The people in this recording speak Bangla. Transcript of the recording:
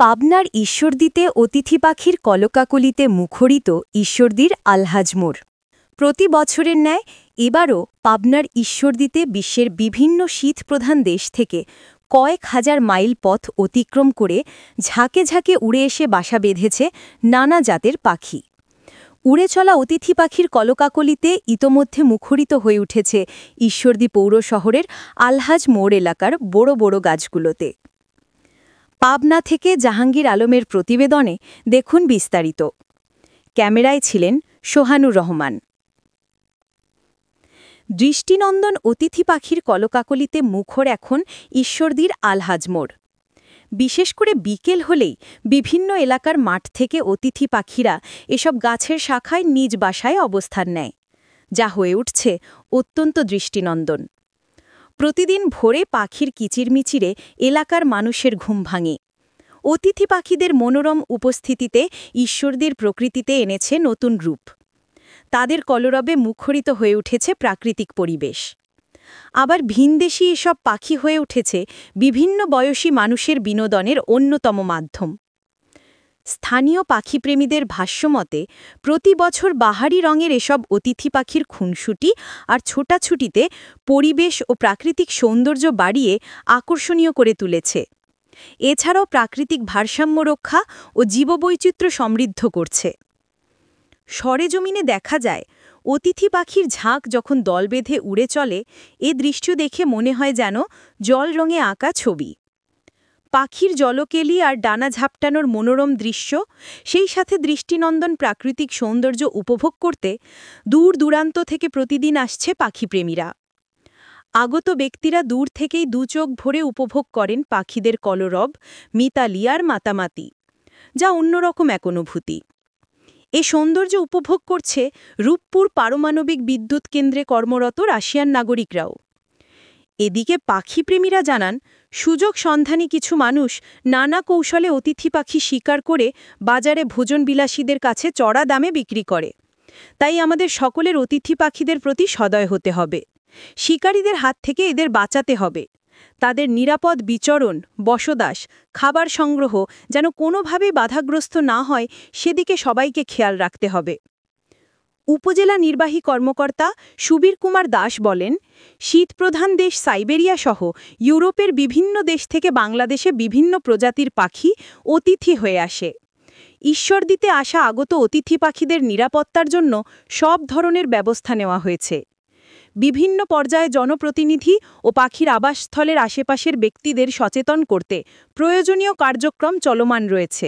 পাবনার ঈশ্বরদীতে অতিথি পাখির কলকাকলিতে মুখরিত ঈশ্বরদীর আলহাজ মোড়। প্রতি বছরের ন্যায় এবারও পাবনার ঈশ্বরদীতে বিশ্বের বিভিন্ন শীতপ্রধান দেশ থেকে কয়েক হাজার মাইল পথ অতিক্রম করে ঝাঁকে ঝাঁকে উড়ে এসে বাসা বেঁধেছে নানা জাতের পাখি। উড়ে চলা অতিথি পাখির কলকাকলিতে ইতোমধ্যে মুখরিত হয়ে উঠেছে ঈশ্বরদী পৌর শহরের আলহাজ মোড় এলাকার বড় বড় গাছগুলোতে। পাবনা থেকে জাহাঙ্গীর আলমের প্রতিবেদনে দেখুন বিস্তারিত। ক্যামেরায় ছিলেন সোহানুর রহমান। দৃষ্টিনন্দন অতিথি পাখির কলকাকলিতে মুখর এখন ঈশ্বরদীর আলহাজ মোড়। বিশেষ করে বিকেল হলেই বিভিন্ন এলাকার মাঠ থেকে অতিথি পাখিরা এসব গাছের শাখায় নিজ বাসায় অবস্থান নেয়, যা হয়ে উঠছে অত্যন্ত দৃষ্টিনন্দন। প্রতিদিন ভোরে পাখির কিচিরমিচিরে এলাকার মানুষের ঘুম ভাঙে। অতিথি পাখিদের মনোরম উপস্থিতিতে ঈশ্বরদীর প্রকৃতিতে এনেছে নতুন রূপ। তাদের কলরবে মুখরিত হয়ে উঠেছে প্রাকৃতিক পরিবেশ। আবার ভিনদেশী এসব পাখি হয়ে উঠেছে বিভিন্ন বয়সী মানুষের বিনোদনের অন্যতম মাধ্যম। স্থানীয় পাখিপ্রেমীদের ভাষ্যমতে প্রতি বছর বাহারি রঙের এসব অতিথি পাখির খুনসুটি আর ছোটাছুটিতে পরিবেশ ও প্রাকৃতিক সৌন্দর্য বাড়িয়ে আকর্ষণীয় করে তুলেছে। এছাড়াও প্রাকৃতিক ভারসাম্য রক্ষা ও জীববৈচিত্র্য সমৃদ্ধ করছে। সরেজমিনে দেখা যায় অতিথি পাখির ঝাঁক যখন দল বেঁধে উড়ে চলে, এ দৃশ্য দেখে মনে হয় যেন জল রঙে আঁকা ছবি। পাখির জলকেলি আর ডানা ঝাপটানোর মনোরম দৃশ্য, সেই সাথে দৃষ্টিনন্দন প্রাকৃতিক সৌন্দর্য উপভোগ করতে দূর দূরান্ত থেকে প্রতিদিন আসছে পাখিপ্রেমীরা। আগত ব্যক্তিরা দূর থেকেই দুচোখ ভরে উপভোগ করেন পাখিদের কলরব, মিতালি আর মাতামাতি, যা অন্যরকম এক অনুভূতি। এ সৌন্দর্য উপভোগ করছে রূপপুর পারমাণবিক বিদ্যুৎ কেন্দ্রে কর্মরত রাশিয়ান নাগরিকরাও। এদিকে পাখিপ্রেমীরা জানান, সুযোগ সন্ধানী কিছু মানুষ নানা কৌশলে অতিথি পাখি শিকার করে বাজারে ভোজনবিলাসীদের কাছে চড়া দামে বিক্রি করে। তাই আমাদের সকলের অতিথি পাখিদের প্রতি সদয় হতে হবে। শিকারীদের হাত থেকে এদের বাঁচাতে হবে। তাদের নিরাপদ বিচরণ, বসবাস, খাবার সংগ্রহ যেন কোনোভাবেই বাধাগ্রস্ত না হয়, সেদিকে সবাইকে খেয়াল রাখতে হবে। উপজেলা নির্বাহী কর্মকর্তা সুবীর কুমার দাস বলেন, শীতপ্রধান দেশ সাইবেরিয়া সহ ইউরোপের বিভিন্ন দেশ থেকে বাংলাদেশে বিভিন্ন প্রজাতির পাখি অতিথি হয়ে আসে। ঈশ্বরদীতে আসা আগত অতিথি পাখিদের নিরাপত্তার জন্য সব ধরনের ব্যবস্থা নেওয়া হয়েছে। বিভিন্ন পর্যায়ে জনপ্রতিনিধি ও পাখির আবাসস্থলের আশেপাশের ব্যক্তিদের সচেতন করতে প্রয়োজনীয় কার্যক্রম চলমান রয়েছে।